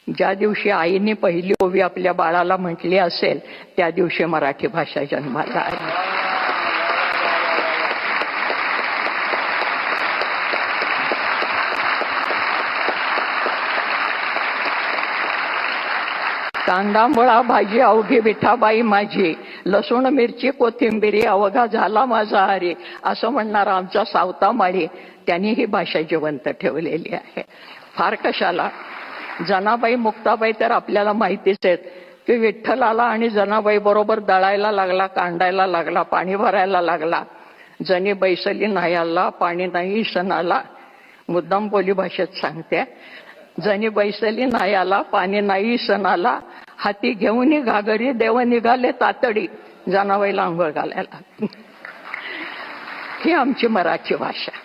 ज्या दिवशी आईने पहिली ओवी आपल्या बाळाला म्हटली असेल त्या दिवशी मराठी भाषा जन्माला आली. कांदा मुळा भाजी अवघी विठाबाई माझी, लसूण मिरची कोथिंबिरी अवघा झाला माझा हरी, असं म्हणणारा आमचा सावता माळी त्यांनी ही भाषा जिवंत ठेवलेली आहे. फार कशाला, जनाबाई मुक्ताबाई तर आपल्याला माहितीच आहेत की विठ्ठलाला आणि जनाबाई बरोबर दळायला लागला, कांडायला लागला, पाणी भरायला लागला. जनी बैसली नाही आला पाणी नाही सणाला, मुद्दाम बोली भाषेत सांगते. जनी बैसली नाही आला पाणी नाही सणाला, हाती घेऊन घागरी देव निघाले तातडी, जनाबाईला आंघोळ घालायला. ही आमची मराठी भाषा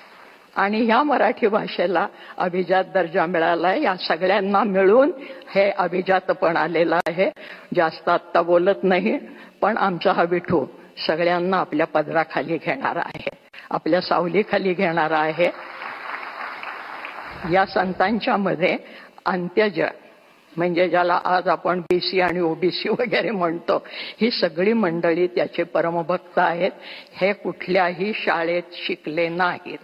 आणि ह्या मराठी भाषेला अभिजात दर्जा मिळालाय. या सगळ्यांना मिळून हे अभिजातपण आलेलं आहे. जास्त आत्ता बोलत नाही, पण आमचा हा विठू सगळ्यांना आपल्या पदराखाली घेणारा आहे, आपल्या सावलीखाली घेणारा आहे. या संतांच्या मध्ये अंत्यज म्हणजे ज्याला आज आपण बीसी आणि ओबीसी वगैरे म्हणतो, ही सगळी मंडळी त्याचे परमभक्त आहेत. हे कुठल्याही शाळेत शिकले नाहीत,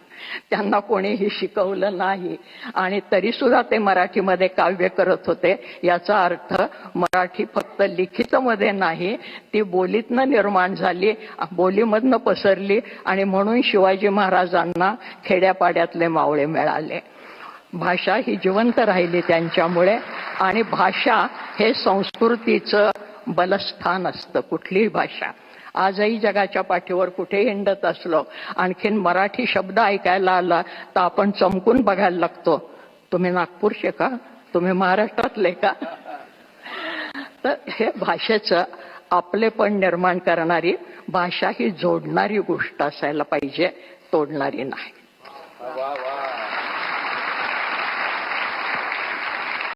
त्यांना कोणीही शिकवलं नाही आणि तरी सुद्धा ते मराठीमध्ये काव्य करत होते. याचा अर्थ मराठी फक्त लिखितमध्ये नाही, ती बोलीतनं निर्माण झाली, बोलीमधनं पसरली आणि म्हणून शिवाजी महाराजांना खेड्यापाड्यातले मावळे मिळाले. भाषा ही जिवंत राहिली त्यांच्यामुळे आणि भाषा हे संस्कृतीचं बलस्थान असतं. कुठलीही भाषा आजही जगाच्या पाठीवर कुठे हिंडत असलो, आणखीन मराठी शब्द ऐकायला आला तर आपण चमकून बघायला लागतो. तुम्ही नागपूरचे का, तुम्ही महाराष्ट्रातले का? तर हे भाषेचं आपलेपण निर्माण करणारी, भाषा ही जोडणारी गोष्ट असायला पाहिजे, तोडणारी नाही.